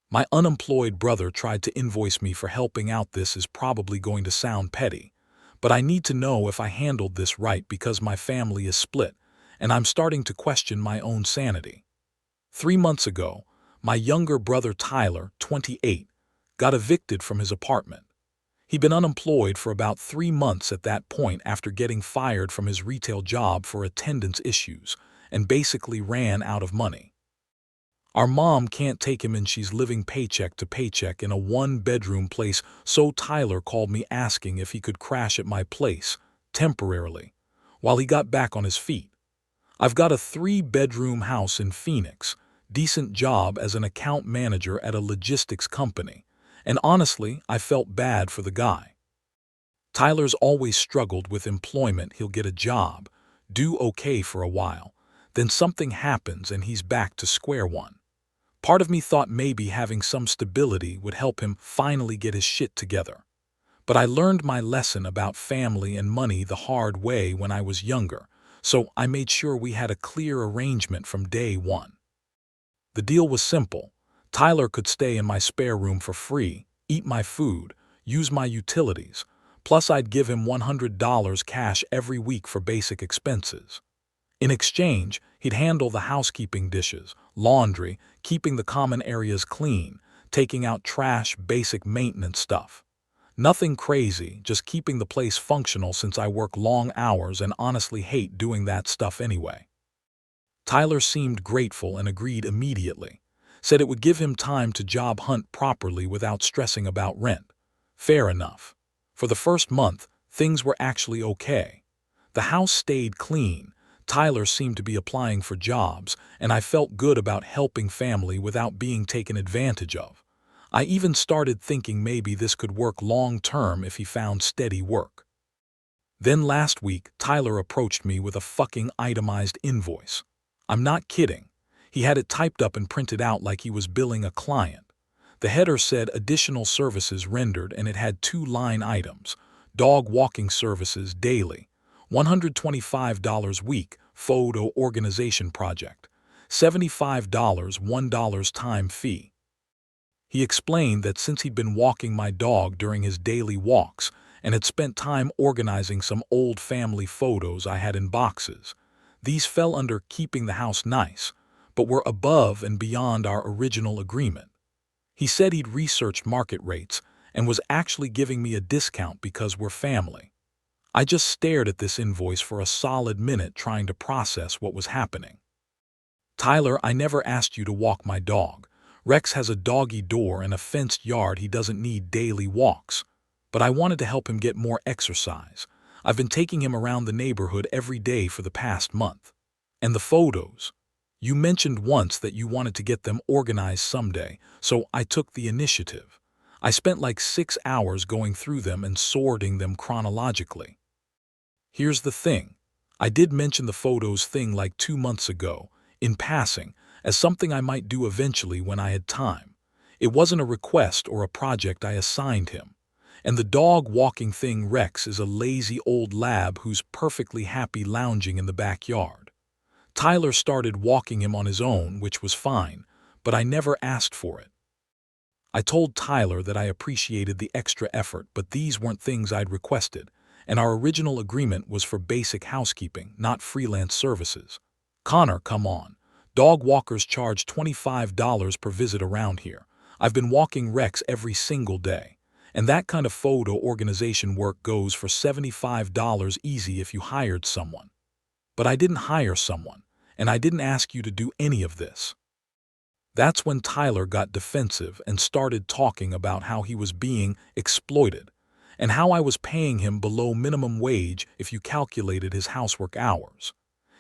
My unemployed brother tried to invoice me for helping out. This is probably going to sound petty, but I need to know if I handled this right because my family is split, and I'm starting to question my own sanity. 3 months ago, my younger brother Tyler, 28, got evicted from his apartment. He'd been unemployed for about 3 months at that point after getting fired from his retail job for attendance issues, and basically ran out of money. Our mom can't take him and she's living paycheck to paycheck in a one-bedroom place, so Tyler called me asking if he could crash at my place, temporarily, while he got back on his feet. I've got a 3-bedroom house in Phoenix, decent job as an account manager at a logistics company, and honestly, I felt bad for the guy. Tyler's always struggled with employment. He'll get a job, do okay for a while, then something happens and he's back to square one. Part of me thought maybe having some stability would help him finally get his shit together. But I learned my lesson about family and money the hard way when I was younger, so I made sure we had a clear arrangement from day one. The deal was simple. Tyler could stay in my spare room for free, eat my food, use my utilities, plus I'd give him $100 cash every week for basic expenses. In exchange, he'd handle the housekeeping, dishes, laundry, keeping the common areas clean, taking out trash, basic maintenance stuff. Nothing crazy, just keeping the place functional since I work long hours and honestly hate doing that stuff anyway. Tyler seemed grateful and agreed immediately. Said it would give him time to job hunt properly without stressing about rent. Fair enough. For the first month, things were actually okay. The house stayed clean. Tyler seemed to be applying for jobs, and I felt good about helping family without being taken advantage of. I even started thinking maybe this could work long-term if he found steady work. Then last week, Tyler approached me with a fucking itemized invoice. I'm not kidding. He had it typed up and printed out like he was billing a client. The header said additional services rendered, and it had 2 line items: dog walking services daily, $125 week, photo organization project, $75, $1 time fee. He explained that since he'd been walking my dog during his daily walks and had spent time organizing some old family photos I had in boxes, these fell under keeping the house nice, but were above and beyond our original agreement. He said he'd researched market rates and was actually giving me a discount because we're family. I just stared at this invoice for a solid minute trying to process what was happening. Tyler, I never asked you to walk my dog. Rex has a doggy door and a fenced yard. He doesn't need daily walks. But I wanted to help him get more exercise. I've been taking him around the neighborhood every day for the past month. And the photos. You mentioned once that you wanted to get them organized someday, so I took the initiative. I spent like 6 hours going through them and sorting them chronologically. Here's the thing. I did mention the photos thing like 2 months ago, in passing, as something I might do eventually when I had time. It wasn't a request or a project I assigned him. And the dog walking thing, Rex is a lazy old lab who's perfectly happy lounging in the backyard. Tyler started walking him on his own, which was fine, but I never asked for it. I told Tyler that I appreciated the extra effort, but these weren't things I'd requested, and our original agreement was for basic housekeeping, not freelance services. Connor, come on. Dog walkers charge $25 per visit around here. I've been walking Rex every single day. And that kind of photo organization work goes for $75 easy if you hired someone. But I didn't hire someone, and I didn't ask you to do any of this. That's when Tyler got defensive and started talking about how he was being exploited, and how I was paying him below minimum wage if you calculated his housework hours.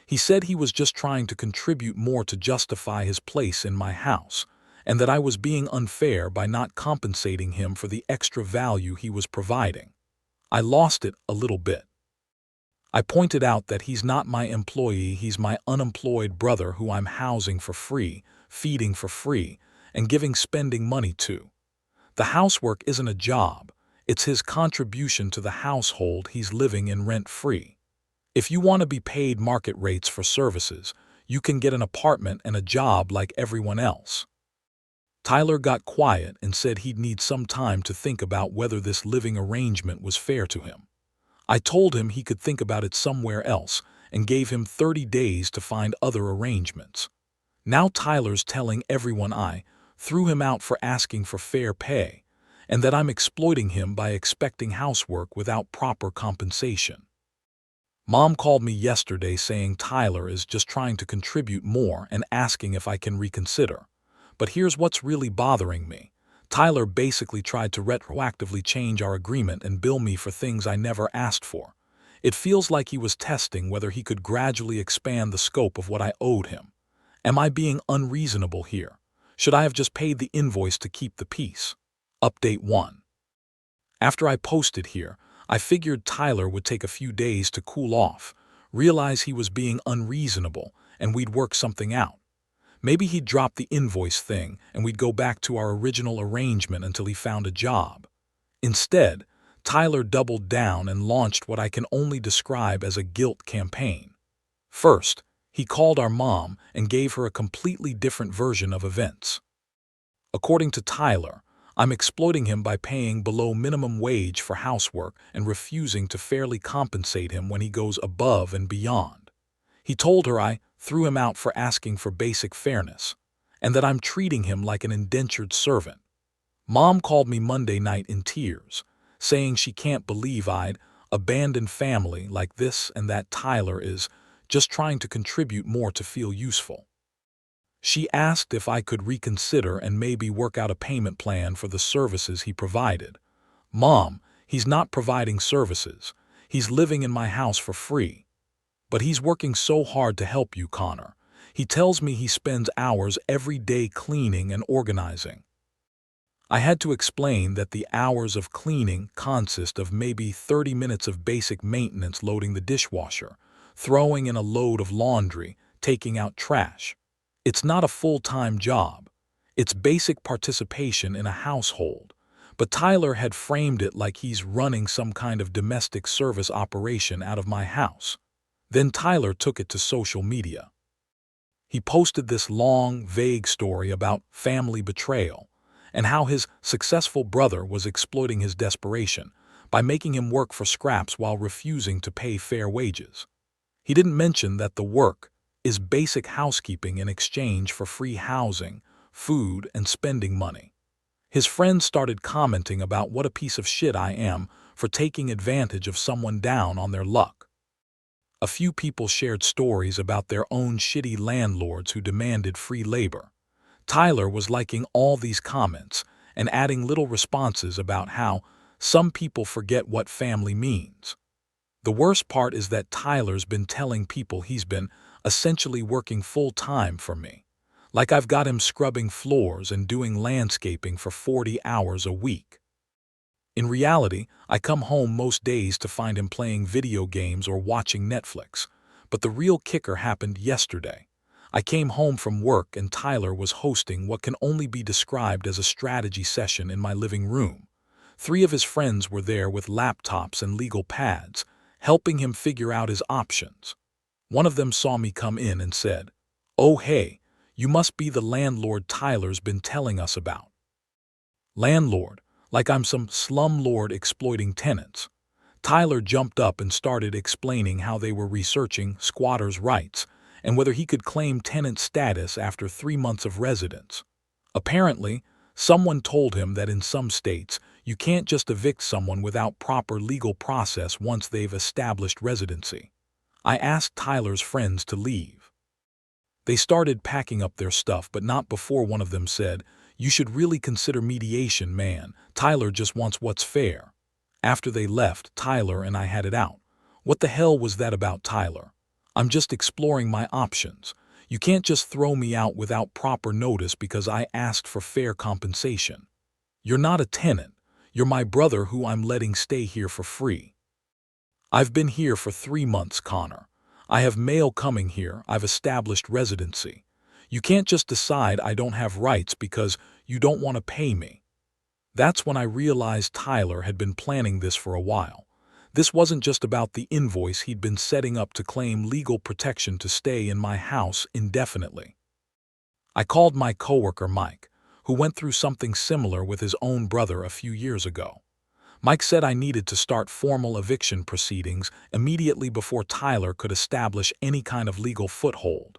He said he was just trying to contribute more to justify his place in my house, and that I was being unfair by not compensating him for the extra value he was providing. I lost it a little bit. I pointed out that he's not my employee, he's my unemployed brother who I'm housing for free, feeding for free, and giving spending money to. The housework isn't a job, it's his contribution to the household he's living in rent-free. If you want to be paid market rates for services, you can get an apartment and a job like everyone else. Tyler got quiet and said he'd need some time to think about whether this living arrangement was fair to him. I told him he could think about it somewhere else and gave him 30 days to find other arrangements. Now Tyler's telling everyone I threw him out for asking for fair pay, and that I'm exploiting him by expecting housework without proper compensation. Mom called me yesterday saying Tyler is just trying to contribute more and asking if I can reconsider. But here's what's really bothering me. Tyler basically tried to retroactively change our agreement and bill me for things I never asked for. It feels like he was testing whether he could gradually expand the scope of what I owed him. Am I being unreasonable here? Should I have just paid the invoice to keep the peace? Update 1. After I posted here, I figured Tyler would take a few days to cool off, realize he was being unreasonable, and we'd work something out. Maybe he'd drop the invoice thing and we'd go back to our original arrangement until he found a job. Instead, Tyler doubled down and launched what I can only describe as a guilt campaign. First, he called our mom and gave her a completely different version of events. According to Tyler, I'm exploiting him by paying below minimum wage for housework and refusing to fairly compensate him when he goes above and beyond. He told her I threw him out for asking for basic fairness, and that I'm treating him like an indentured servant. Mom called me Monday night in tears, saying she can't believe I'd abandoned family like this and that Tyler is just trying to contribute more to feel useful. She asked if I could reconsider and maybe work out a payment plan for the services he provided. Mom, he's not providing services. He's living in my house for free. But he's working so hard to help you, Connor. He tells me he spends hours every day cleaning and organizing. I had to explain that the hours of cleaning consist of maybe 30 minutes of basic maintenance, loading the dishwasher, throwing in a load of laundry, taking out trash. It's not a full-time job. It's basic participation in a household. But Tyler had framed it like he's running some kind of domestic service operation out of my house. Then Tyler took it to social media. He posted this long, vague story about family betrayal and how his successful brother was exploiting his desperation by making him work for scraps while refusing to pay fair wages. He didn't mention that the work is basic housekeeping in exchange for free housing, food, and spending money. His friends started commenting about what a piece of shit I am for taking advantage of someone down on their luck. A few people shared stories about their own shitty landlords who demanded free labor. Tyler was liking all these comments and adding little responses about how some people forget what family means. The worst part is that Tyler's been telling people he's been essentially working full-time for me. Like I've got him scrubbing floors and doing landscaping for 40 hours a week. In reality, I come home most days to find him playing video games or watching Netflix. But the real kicker happened yesterday. I came home from work and Tyler was hosting what can only be described as a strategy session in my living room. 3 of his friends were there with laptops and legal pads, helping him figure out his options. One of them saw me come in and said, "Oh hey, you must be the landlord Tyler's been telling us about." Landlord, like I'm some slumlord exploiting tenants. Tyler jumped up and started explaining how they were researching squatters' rights and whether he could claim tenant status after 3 months of residence. Apparently, someone told him that in some states, you can't just evict someone without proper legal process once they've established residency. I asked Tyler's friends to leave. They started packing up their stuff, but not before one of them said, "You should really consider mediation, man. Tyler just wants what's fair." After they left, Tyler and I had it out. What the hell was that about, Tyler? I'm just exploring my options. You can't just throw me out without proper notice because I asked for fair compensation. You're not a tenant. You're my brother who I'm letting stay here for free. I've been here for 3 months, Connor. I have mail coming here. I've established residency. You can't just decide I don't have rights because you don't want to pay me. That's when I realized Tyler had been planning this for a while. This wasn't just about the invoice he'd been setting up to claim legal protection to stay in my house indefinitely. I called my coworker Mike, who went through something similar with his own brother a few years ago. Mike said I needed to start formal eviction proceedings immediately before Tyler could establish any kind of legal foothold.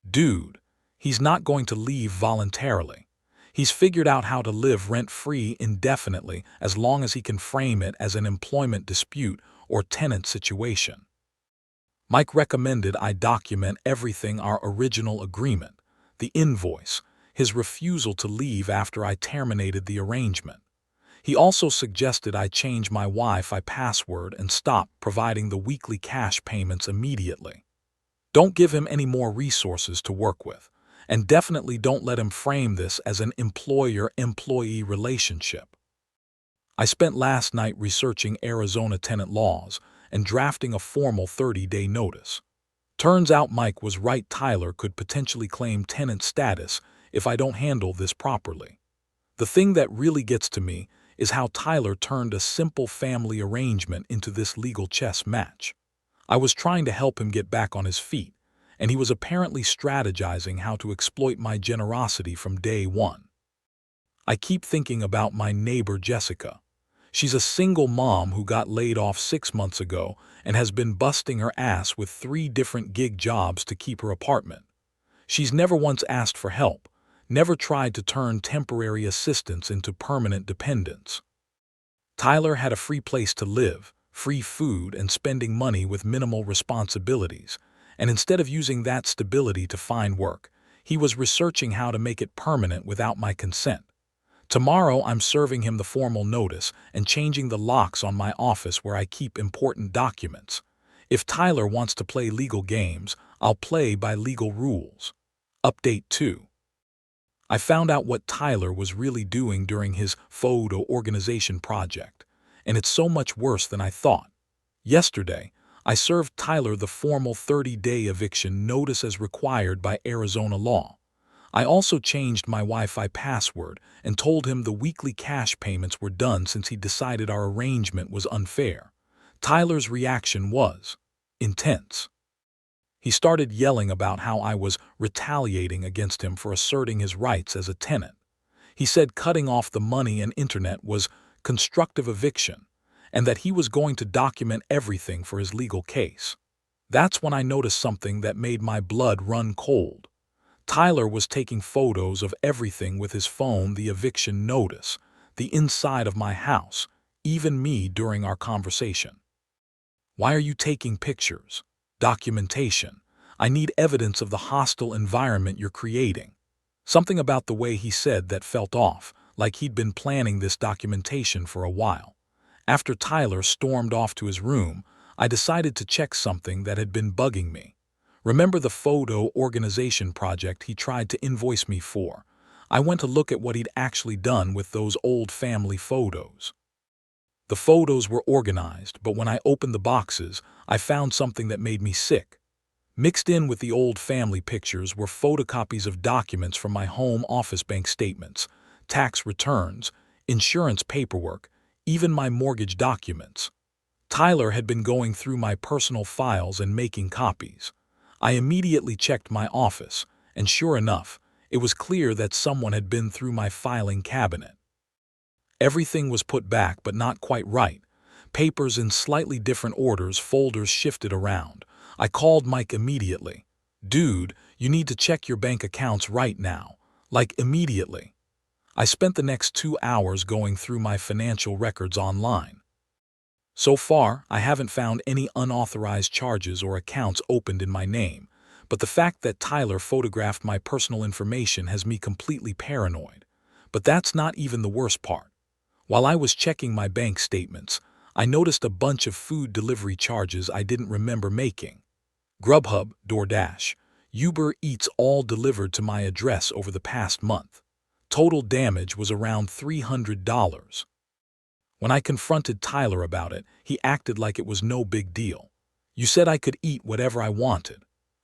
Dude, he's not going to leave voluntarily. He's figured out how to live rent-free indefinitely as long as he can frame it as an employment dispute or tenant situation. Mike recommended I document everything: our original agreement, the invoice, his refusal to leave after I terminated the arrangement. He also suggested I change my Wi-Fi password and stop providing the weekly cash payments immediately. Don't give him any more resources to work with, and definitely don't let him frame this as an employer-employee relationship. I spent last night researching Arizona tenant laws and drafting a formal 30-day notice. Turns out Mike was right. Tyler could potentially claim tenant status if I don't handle this properly. The thing that really gets to me is how Tyler turned a simple family arrangement into this legal chess match. I was trying to help him get back on his feet, and he was apparently strategizing how to exploit my generosity from day one. I keep thinking about my neighbor Jessica. She's a single mom who got laid off 6 months ago and has been busting her ass with 3 different gig jobs to keep her apartment. She's never once asked for help, never tried to turn temporary assistance into permanent dependence. Tyler had a free place to live, free food, and spending money with minimal responsibilities, and instead of using that stability to find work, he was researching how to make it permanent without my consent. Tomorrow I'm serving him the formal notice and changing the locks on my office where I keep important documents. If Tyler wants to play legal games, I'll play by legal rules. Update 2. I found out what Tyler was really doing during his photo organization project, and it's so much worse than I thought. Yesterday, I served Tyler the formal 30-day eviction notice as required by Arizona law. I also changed my Wi-Fi password and told him the weekly cash payments were done since he decided our arrangement was unfair. Tyler's reaction was intense. He started yelling about how I was retaliating against him for asserting his rights as a tenant. He said cutting off the money and internet was constructive eviction, and that he was going to document everything for his legal case. That's when I noticed something that made my blood run cold. Tyler was taking photos of everything with his phone: the eviction notice, the inside of my house, even me during our conversation. Why are you taking pictures? Documentation. I need evidence of the hostile environment you're creating. Something about the way he said that felt off, like he'd been planning this documentation for a while. After Tyler stormed off to his room, I decided to check something that had been bugging me. Remember the photo organization project he tried to invoice me for? I went to look at what he'd actually done with those old family photos. The photos were organized, but when I opened the boxes, I found something that made me sick. Mixed in with the old family pictures were photocopies of documents from my home office: bank statements, tax returns, insurance paperwork, even my mortgage documents. Tyler had been going through my personal files and making copies. I immediately checked my office, and sure enough, it was clear that someone had been through my filing cabinet. Everything was put back, but not quite right. Papers in slightly different orders, folders shifted around. I called Mike immediately. Dude, you need to check your bank accounts right now. Like immediately. I spent the next 2 hours going through my financial records online. So far, I haven't found any unauthorized charges or accounts opened in my name, but the fact that Tyler photographed my personal information has me completely paranoid. But that's not even the worst part. While I was checking my bank statements, I noticed a bunch of food delivery charges I didn't remember making. Grubhub, DoorDash, Uber Eats all delivered to my address over the past month. Total damage was around $300. When I confronted Tyler about it, he acted like it was no big deal. You said I could eat whatever I wanted.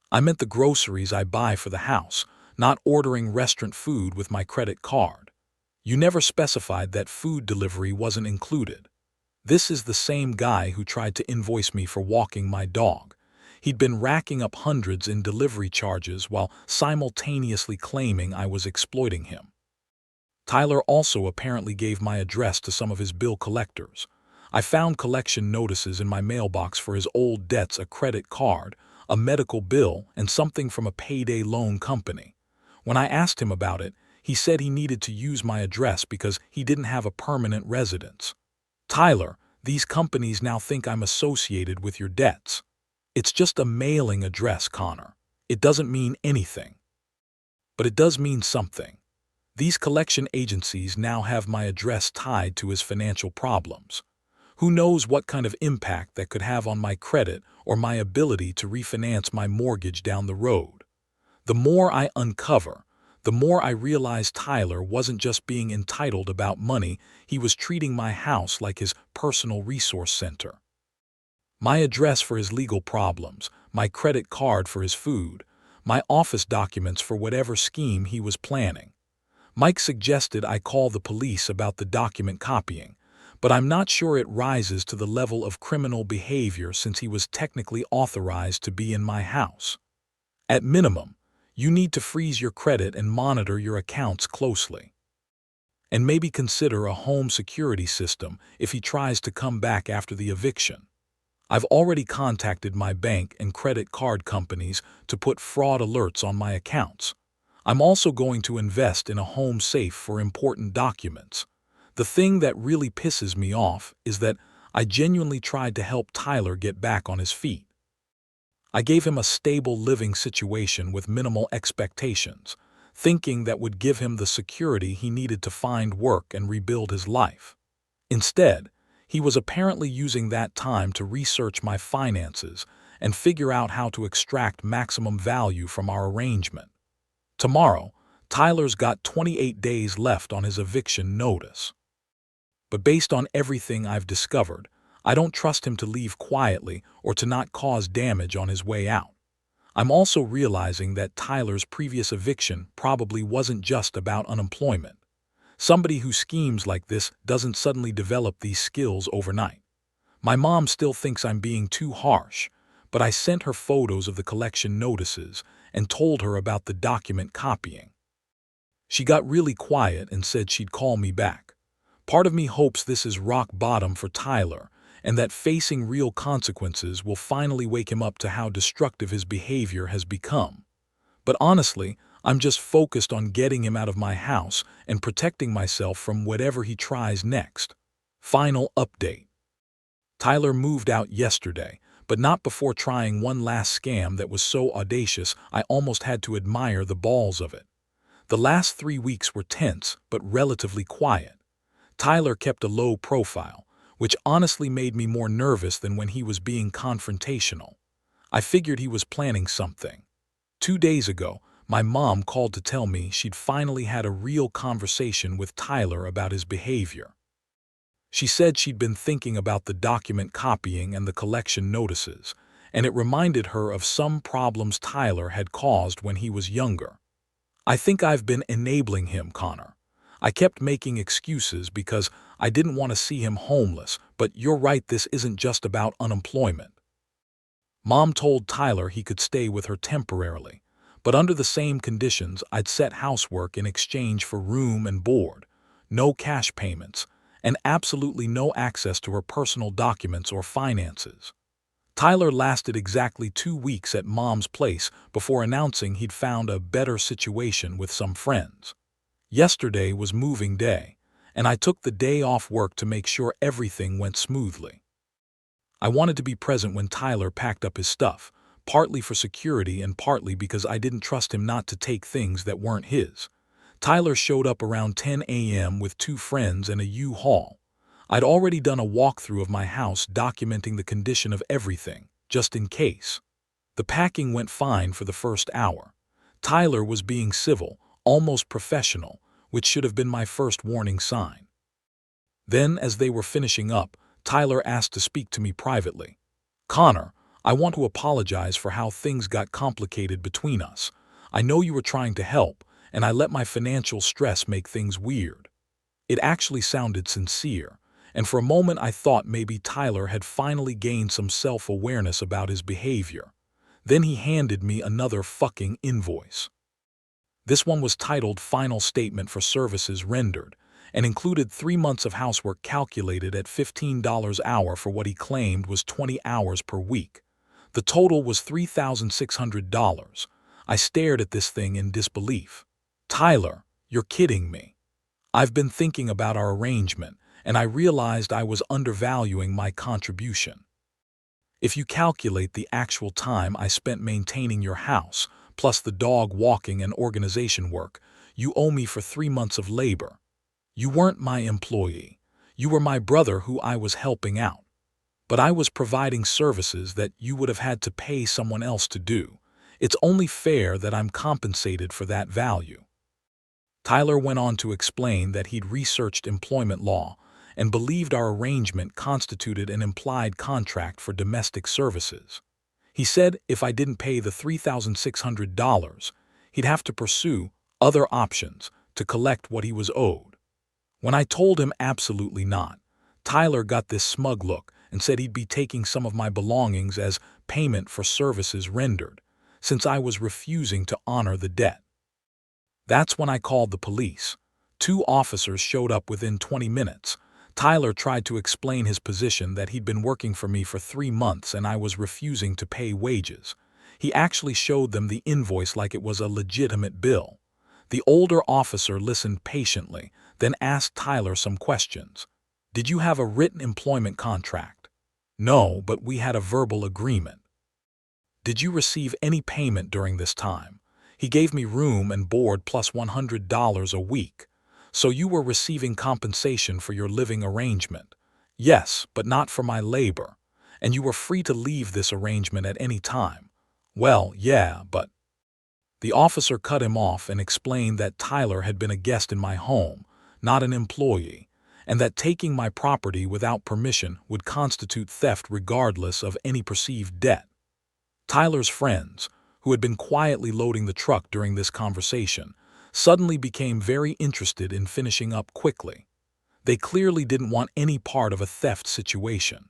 I meant the groceries I buy for the house, not ordering restaurant food with my credit card. You never specified that food delivery wasn't included. This is the same guy who tried to invoice me for walking my dog. He'd been racking up hundreds in delivery charges while simultaneously claiming I was exploiting him. Tyler also apparently gave my address to some of his bill collectors. I found collection notices in my mailbox for his old debts, a credit card, a medical bill, and something from a payday loan company. When I asked him about it, he said he needed to use my address because he didn't have a permanent residence. Tyler, these companies now think I'm associated with your debts. It's just a mailing address, Connor. It doesn't mean anything. But it does mean something. These collection agencies now have my address tied to his financial problems. Who knows what kind of impact that could have on my credit or my ability to refinance my mortgage down the road. The more I uncover, the more I realize Tyler wasn't just being entitled about money, he was treating my house like his personal resource center. My address for his legal problems, my credit card for his food, my office documents for whatever scheme he was planning. Mike suggested I call the police about the document copying, but I'm not sure it rises to the level of criminal behavior since he was technically authorized to be in my house. At minimum, you need to freeze your credit and monitor your accounts closely. And maybe consider a home security system if he tries to come back after the eviction. I've already contacted my bank and credit card companies to put fraud alerts on my accounts. I'm also going to invest in a home safe for important documents. The thing that really pisses me off is that I genuinely tried to help Tyler get back on his feet. I gave him a stable living situation with minimal expectations, thinking that would give him the security he needed to find work and rebuild his life. Instead, he was apparently using that time to research my finances and figure out how to extract maximum value from our arrangement. Tomorrow, Tyler's got 28 days left on his eviction notice. But based on everything I've discovered, I don't trust him to leave quietly or to not cause damage on his way out. I'm also realizing that Tyler's previous eviction probably wasn't just about unemployment. Somebody who schemes like this doesn't suddenly develop these skills overnight. My mom still thinks I'm being too harsh, but I sent her photos of the collection notices and told her about the document copying. She got really quiet and said she'd call me back. Part of me hopes this is rock bottom for Tyler and that facing real consequences will finally wake him up to how destructive his behavior has become. But honestly, I'm just focused on getting him out of my house and protecting myself from whatever he tries next. Final update. Tyler moved out yesterday, but not before trying one last scam that was so audacious I almost had to admire the balls of it. The last 3 weeks were tense but relatively quiet. Tyler kept a low profile, which honestly made me more nervous than when he was being confrontational. I figured he was planning something. 2 days ago, my mom called to tell me she'd finally had a real conversation with Tyler about his behavior. She said she'd been thinking about the document copying and the collection notices, and it reminded her of some problems Tyler had caused when he was younger. I think I've been enabling him, Connor. I kept making excuses because I didn't want to see him homeless, but you're right, this isn't just about unemployment. Mom told Tyler he could stay with her temporarily, but under the same conditions I'd set housework in exchange for room and board, no cash payments, and absolutely no access to her personal documents or finances. Tyler lasted exactly 2 weeks at Mom's place before announcing he'd found a better situation with some friends. Yesterday was moving day, and I took the day off work to make sure everything went smoothly. I wanted to be present when Tyler packed up his stuff, partly for security and partly because I didn't trust him not to take things that weren't his. Tyler showed up around 10 a.m. with 2 friends and a U-Haul. I'd already done a walkthrough of my house documenting the condition of everything, just in case. The packing went fine for the first hour. Tyler was being civil, almost professional, which should have been my first warning sign. Then, as they were finishing up, Tyler asked to speak to me privately. "Connor, I want to apologize for how things got complicated between us. I know you were trying to help, and I let my financial stress make things weird." It actually sounded sincere, and for a moment I thought maybe Tyler had finally gained some self-awareness about his behavior. Then he handed me another fucking invoice. This one was titled Final Statement for Services Rendered and included 3 months of housework calculated at $15 an hour for what he claimed was 20 hours per week. The total was $3,600. I stared at this thing in disbelief. Tyler, you're kidding me. I've been thinking about our arrangement, and I realized I was undervaluing my contribution. If you calculate the actual time I spent maintaining your house, plus the dog walking and organization work, you owe me for 3 months of labor. You weren't my employee. You were my brother who I was helping out. But I was providing services that you would have had to pay someone else to do. It's only fair that I'm compensated for that value. Tyler went on to explain that he'd researched employment law and believed our arrangement constituted an implied contract for domestic services. He said if I didn't pay the $3,600, he'd have to pursue other options to collect what he was owed. When I told him absolutely not, Tyler got this smug look and said he'd be taking some of my belongings as payment for services rendered, since I was refusing to honor the debt. That's when I called the police. 2 officers showed up within 20 minutes. Tyler tried to explain his position that he'd been working for me for 3 months and I was refusing to pay wages. He actually showed them the invoice like it was a legitimate bill. The older officer listened patiently, then asked Tyler some questions. Did you have a written employment contract? No, but we had a verbal agreement. Did you receive any payment during this time? He gave me room and board plus $100 a week. So you were receiving compensation for your living arrangement. Yes, but not for my labor. And you were free to leave this arrangement at any time. Well, yeah, but... The officer cut him off and explained that Tyler had been a guest in my home, not an employee, and that taking my property without permission would constitute theft regardless of any perceived debt. Tyler's friends, who had been quietly loading the truck during this conversation, suddenly became very interested in finishing up quickly. They clearly didn't want any part of a theft situation.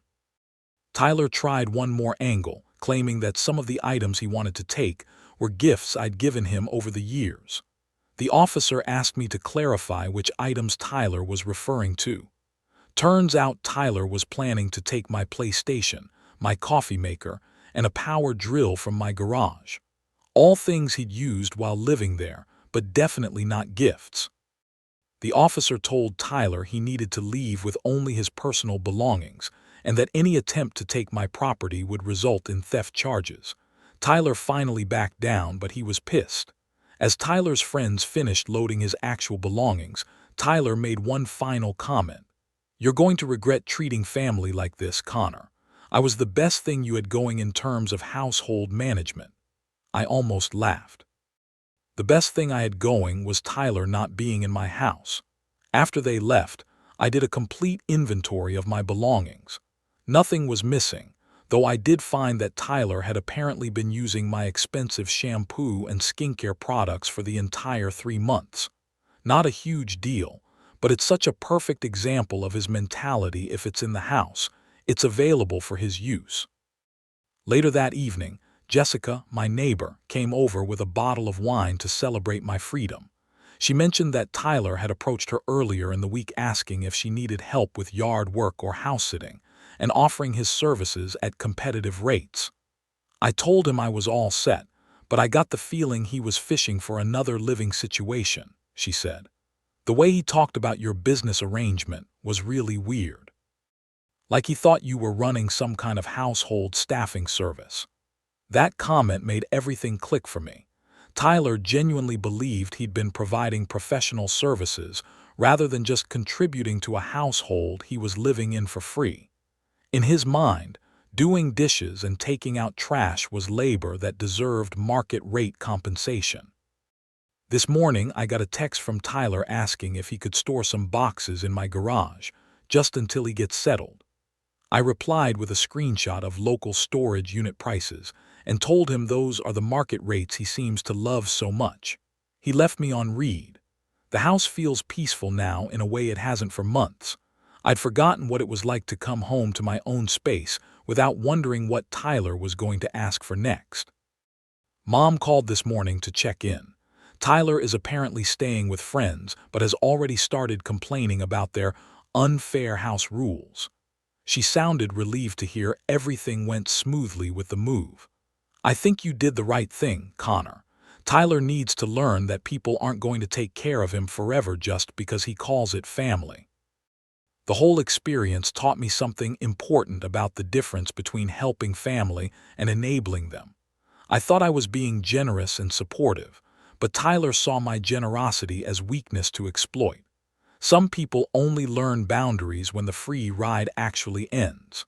Tyler tried one more angle, claiming that some of the items he wanted to take were gifts I'd given him over the years. The officer asked me to clarify which items Tyler was referring to. Turns out Tyler was planning to take my PlayStation, my coffee maker, and a power drill from my garage. All things he'd used while living there, but definitely not gifts. The officer told Tyler he needed to leave with only his personal belongings, and that any attempt to take my property would result in theft charges. Tyler finally backed down, but he was pissed. As Tyler's friends finished loading his actual belongings, Tyler made one final comment. "You're going to regret treating family like this, Connor. I was the best thing you had going in terms of household management." I almost laughed. The best thing I had going was Tyler not being in my house. After they left, I did a complete inventory of my belongings. Nothing was missing, though I did find that Tyler had apparently been using my expensive shampoo and skincare products for the entire 3 months. Not a huge deal, but it's such a perfect example of his mentality. If it's in the house, it's available for his use. Later that evening, Jessica, my neighbor, came over with a bottle of wine to celebrate my freedom. She mentioned that Tyler had approached her earlier in the week asking if she needed help with yard work or house sitting, and offering his services at competitive rates. I told him I was all set, but I got the feeling he was fishing for another living situation, she said. The way he talked about your business arrangement was really weird. Like he thought you were running some kind of household staffing service. That comment made everything click for me. Tyler genuinely believed he'd been providing professional services rather than just contributing to a household he was living in for free. In his mind, doing dishes and taking out trash was labor that deserved market-rate compensation. This morning, I got a text from Tyler asking if he could store some boxes in my garage, just until he gets settled. I replied with a screenshot of local storage unit prices and told him those are the market rates he seems to love so much. He left me on read. The house feels peaceful now in a way it hasn't for months. I'd forgotten what it was like to come home to my own space without wondering what Tyler was going to ask for next. Mom called this morning to check in. Tyler is apparently staying with friends, but has already started complaining about their unfair house rules. She sounded relieved to hear everything went smoothly with the move. I think you did the right thing, Connor. Tyler needs to learn that people aren't going to take care of him forever just because he calls it family. The whole experience taught me something important about the difference between helping family and enabling them. I thought I was being generous and supportive, but Tyler saw my generosity as weakness to exploit. Some people only learn boundaries when the free ride actually ends.